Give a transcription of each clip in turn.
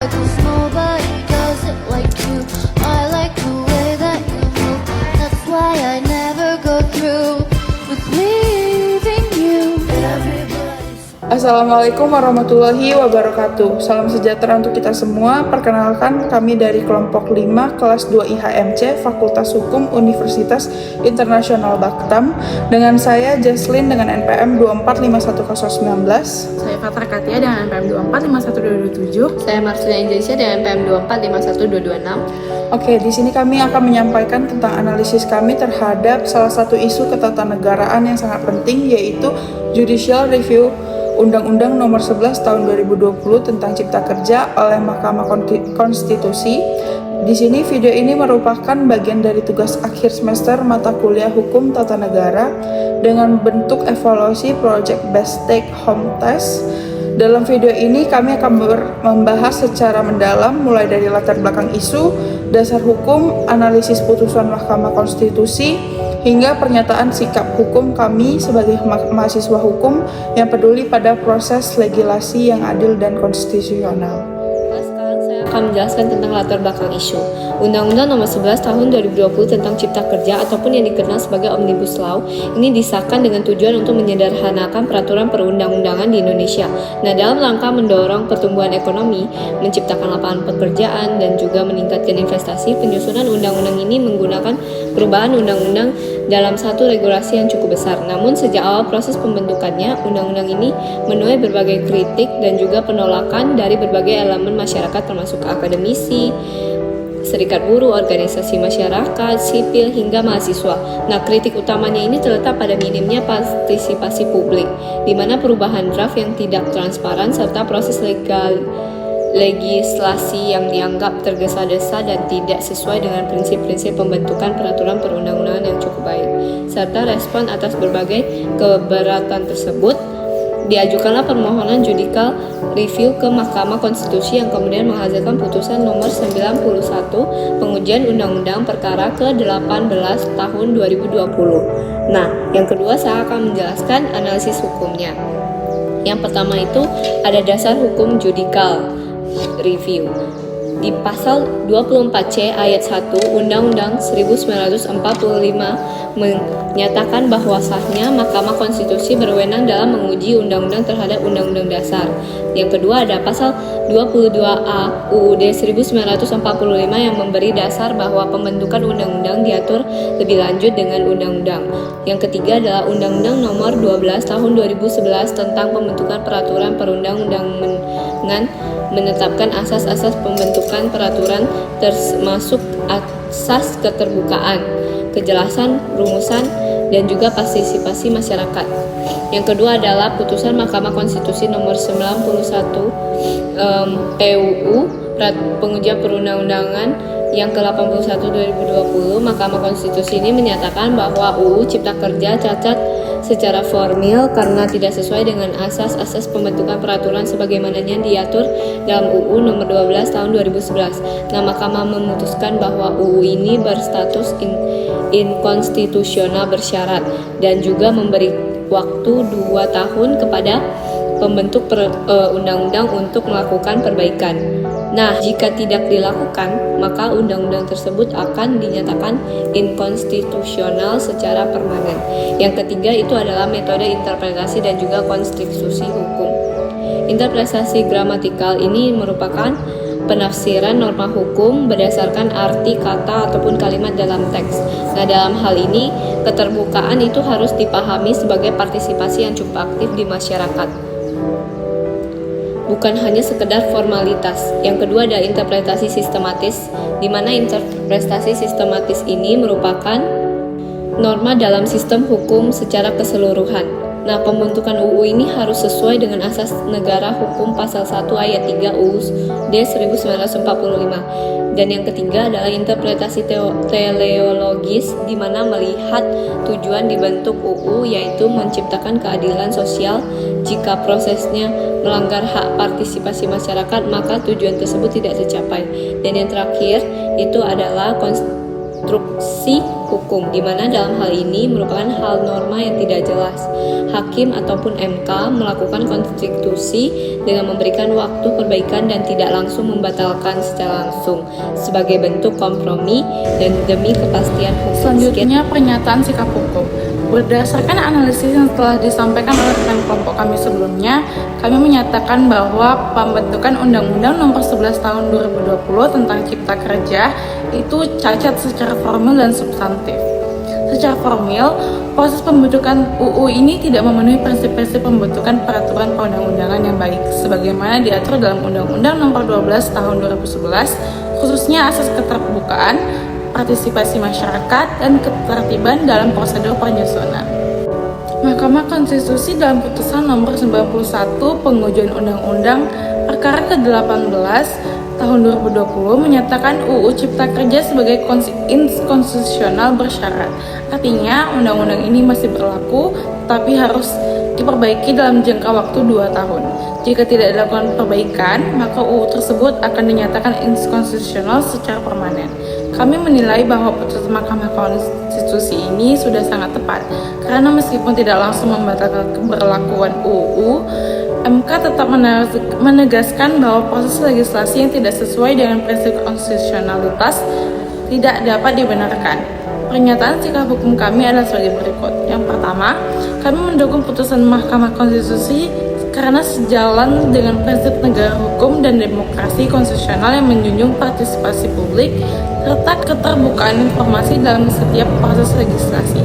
'cause nobody does it like you. I like the way that you move. That's why I never go through with leaving you. Assalamualaikum warahmatullahi wabarakatuh. Salam sejahtera untuk kita semua. Perkenalkan, kami dari kelompok 5 kelas 2 IHMC Fakultas Hukum Universitas Internasional Batam. Dengan saya Jesslyn dengan NPM 2451019. Saya Fatra Katia dengan NPM 2451227. Saya Marsuna Indonesia dengan NPM 2451226. Oke, di sini kami akan menyampaikan tentang analisis kami terhadap salah satu isu ketatanegaraan yang sangat penting, yaitu Judicial Review Undang-Undang Nomor 11 Tahun 2020 tentang Cipta Kerja oleh Mahkamah Konstitusi. Di sini video ini merupakan bagian dari tugas akhir semester mata kuliah Hukum Tata Negara dengan bentuk evaluasi Project Based Take Home Test. Dalam video ini kami akan membahas secara mendalam mulai dari latar belakang isu, dasar hukum, analisis putusan Mahkamah Konstitusi, hingga pernyataan sikap hukum kami sebagai mahasiswa hukum yang peduli pada proses legislasi yang adil dan konstitusional. Sekarang saya akan menjelaskan tentang latar belakang isu. Undang-Undang Nomor 11 Tahun 2020 tentang Cipta Kerja ataupun yang dikenal sebagai Omnibus Law ini disahkan dengan tujuan untuk menyederhanakan peraturan perundang-undangan di Indonesia. Nah, dalam rangka mendorong pertumbuhan ekonomi, menciptakan lapangan pekerjaan, dan juga meningkatkan investasi, penyusunan undang-undang ini menggunakan perubahan undang-undang dalam satu regulasi yang cukup besar. Namun sejak awal proses pembentukannya, undang-undang ini menuai berbagai kritik dan juga penolakan dari berbagai elemen masyarakat termasuk akademisi, serikat buruh, organisasi masyarakat, sipil, hingga mahasiswa. Nah, kritik utamanya ini terletak pada minimnya partisipasi publik, di mana perubahan draft yang tidak transparan serta proses legislasi yang dianggap tergesa-gesa dan tidak sesuai dengan prinsip-prinsip pembentukan peraturan perundang-undangan yang cukup baik. Serta respon atas berbagai keberatan tersebut, diajukanlah permohonan judicial review ke Mahkamah Konstitusi yang kemudian menghasilkan putusan nomor 91 pengujian Undang-Undang Perkara ke-18 tahun 2020. Nah, yang kedua saya akan menjelaskan analisis hukumnya. Yang pertama itu ada dasar hukum judicial review. Di pasal 24C ayat 1 Undang-Undang 1945 menyatakan bahwa sahnya Mahkamah Konstitusi berwenang dalam menguji undang-undang terhadap undang-undang dasar. Yang kedua ada pasal 22A UUD 1945 yang memberi dasar bahwa pembentukan undang-undang diatur lebih lanjut dengan undang-undang. Yang ketiga adalah Undang-Undang Nomor 12 Tahun 2011 tentang pembentukan peraturan perundang-undangan menetapkan asas-asas pembentukan peraturan termasuk asas keterbukaan, kejelasan, rumusan, dan juga partisipasi masyarakat. Yang kedua adalah putusan Mahkamah Konstitusi nomor 91 PUU pengujian perundang-undangan yang ke-81 2020. Mahkamah Konstitusi ini menyatakan bahwa UU Cipta Kerja cacat secara formil karena tidak sesuai dengan asas-asas pembentukan peraturan sebagaimananya diatur dalam UU nomor 12 tahun 2011. Nah, Mahkamah memutuskan bahwa UU ini berstatus inkonstitusional bersyarat dan juga memberi waktu 2 tahun kepada pembentuk undang-undang untuk melakukan perbaikan. Nah, jika tidak dilakukan, maka undang-undang tersebut akan dinyatakan inkonstitusional secara permanen. Yang ketiga itu adalah metode interpretasi dan juga konstruksi hukum. Interpretasi gramatikal ini merupakan penafsiran norma hukum berdasarkan arti kata ataupun kalimat dalam teks. Nah, dalam hal ini, keterbukaan itu harus dipahami sebagai partisipasi yang cukup aktif di masyarakat, bukan hanya sekedar formalitas. Yang kedua ada interpretasi sistematis, di mana interpretasi sistematis ini merupakan norma dalam sistem hukum secara keseluruhan. Nah, pembentukan UU ini harus sesuai dengan asas negara hukum pasal 1 ayat 3 UUD 1945. Dan yang ketiga adalah interpretasi teleologis, di mana melihat tujuan dibentuk UU yaitu menciptakan keadilan sosial. Jika prosesnya melanggar hak partisipasi masyarakat, maka tujuan tersebut tidak tercapai. Dan yang terakhir itu adalah konstruksi hukum, di mana dalam hal ini merupakan hal norma yang tidak jelas. Hakim ataupun MK melakukan konstitusi dengan memberikan waktu perbaikan dan tidak langsung membatalkan secara langsung sebagai bentuk kompromi dan demi kepastian hukum. Selanjutnya, pernyataan sikap hukum. Berdasarkan analisis yang telah disampaikan oleh rekan kelompok kami sebelumnya, kami menyatakan bahwa pembentukan Undang-Undang Nomor 11 Tahun 2020 tentang Cipta Kerja itu cacat secara formal dan substantif. Secara formal, proses pembentukan UU ini tidak memenuhi prinsip-prinsip pembentukan peraturan perundang-undangan yang baik, sebagaimana diatur dalam Undang-Undang Nomor 12 Tahun 2011, khususnya asas keterbukaan, partisipasi masyarakat, dan ketertiban dalam prosedur penyusunan. Mahkamah Konstitusi dalam putusan nomor 91 pengujian Undang-Undang Perkara ke-18 tahun 2020 menyatakan UU Cipta Kerja sebagai inkonstitusional bersyarat. Artinya, undang-undang ini masih berlaku, tapi harus diperbaiki dalam jangka waktu 2 tahun. Jika tidak dilakukan perbaikan, maka UU tersebut akan dinyatakan inkonstitusional secara permanen. Kami menilai bahwa putusan Mahkamah Konstitusi ini sudah sangat tepat, karena meskipun tidak langsung membatalkan keberlakuan UU, MK tetap menegaskan bahwa proses legislasi yang tidak sesuai dengan prinsip konstitusionalitas tidak dapat dibenarkan. Pernyataan sikap hukum kami adalah sebagai berikut. Yang pertama, kami mendukung putusan Mahkamah Konstitusi karena sejalan dengan prinsip negara hukum dan demokrasi konstitusional yang menjunjung partisipasi publik serta keterbukaan informasi dalam setiap proses legislasi.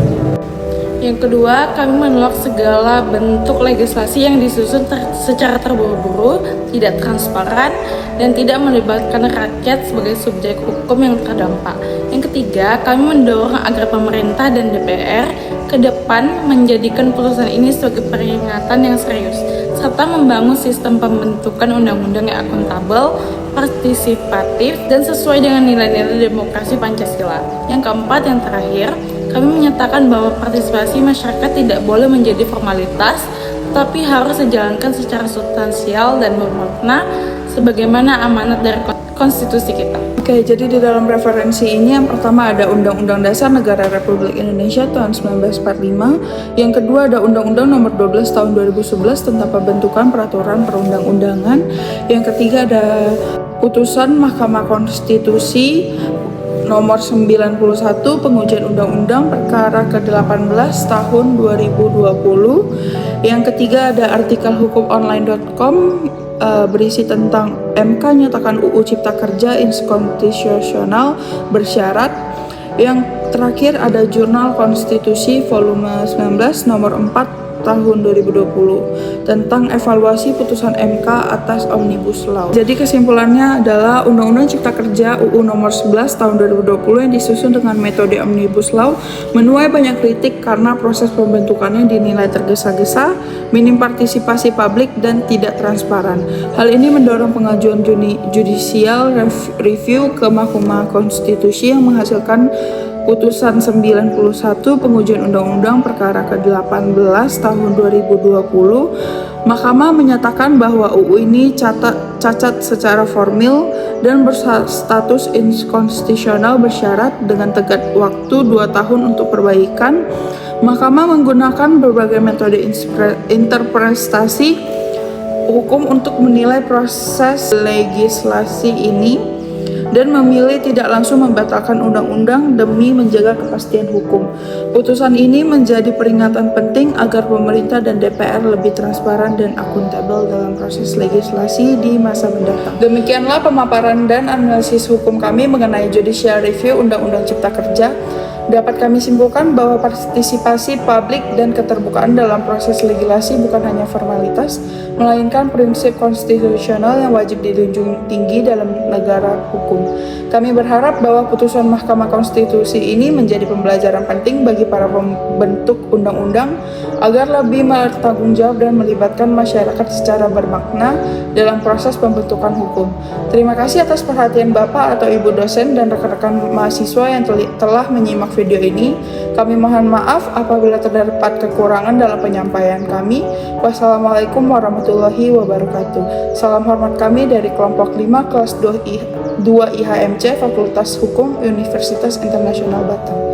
Yang kedua, kami menolak segala bentuk legislasi yang disusun secara terburu-buru, tidak transparan, dan tidak melibatkan rakyat sebagai subjek hukum yang terdampak. Yang ketiga, kami mendorong agar pemerintah dan DPR ke depan menjadikan putusan ini sebagai peringatan yang serius, serta membangun sistem pembentukan undang-undang yang akuntabel, partisipatif, dan sesuai dengan nilai-nilai demokrasi Pancasila. Yang keempat, yang terakhir, kami menyatakan bahwa partisipasi masyarakat tidak boleh menjadi formalitas, tapi harus dijalankan secara substansial dan bermakna sebagaimana amanat dari konstitusi kita. Oke, jadi di dalam referensi ini yang pertama ada Undang-Undang Dasar Negara Republik Indonesia tahun 1945, yang kedua ada Undang-Undang Nomor 12 Tahun 2011 tentang pembentukan peraturan perundang-undangan, yang ketiga ada putusan Mahkamah Konstitusi Nomor 91 pengujian Undang-Undang Perkara ke-18 tahun 2020. Yang ketiga ada artikel hukumonline.com berisi tentang MK nyatakan UU Cipta Kerja inkonstitusional bersyarat. Yang terakhir ada Jurnal Konstitusi volume 19 nomor 4 tahun 2020 tentang evaluasi putusan MK atas Omnibus Law. Jadi kesimpulannya adalah Undang-Undang Cipta Kerja UU nomor 11 tahun 2020 yang disusun dengan metode Omnibus Law menuai banyak kritik karena proses pembentukannya dinilai tergesa-gesa, minim partisipasi publik, dan tidak transparan. Hal ini mendorong pengajuan judicial review ke Mahkamah Konstitusi yang menghasilkan Putusan 91 pengujian Undang-Undang Perkara ke-18 tahun 2020, Mahkamah menyatakan bahwa UU ini cacat secara formil dan berstatus inkonstitusional bersyarat dengan tenggat waktu 2 tahun untuk perbaikan. Mahkamah menggunakan berbagai metode interpretasi hukum untuk menilai proses legislasi ini dan memilih tidak langsung membatalkan undang-undang demi menjaga kepastian hukum. Putusan ini menjadi peringatan penting agar pemerintah dan DPR lebih transparan dan akuntabel dalam proses legislasi di masa mendatang. Demikianlah pemaparan dan analisis hukum kami mengenai judicial review Undang-Undang Cipta Kerja. Dapat kami simpulkan bahwa partisipasi publik dan keterbukaan dalam proses legislasi bukan hanya formalitas, melainkan prinsip konstitusional yang wajib dijunjung tinggi dalam negara hukum. Kami berharap bahwa putusan Mahkamah Konstitusi ini menjadi pembelajaran penting bagi para pembentuk undang-undang agar lebih bertanggung jawab dan melibatkan masyarakat secara bermakna dalam proses pembentukan hukum. Terima kasih atas perhatian Bapak atau Ibu dosen dan rekan-rekan mahasiswa yang telah menyimak video ini. Kami mohon maaf apabila terdapat kekurangan dalam penyampaian kami. Wassalamualaikum warahmatullahi wabarakatuh. Salam hormat kami dari kelompok 5 kelas 2 IHMC Fakultas Hukum Universitas Internasional Batam.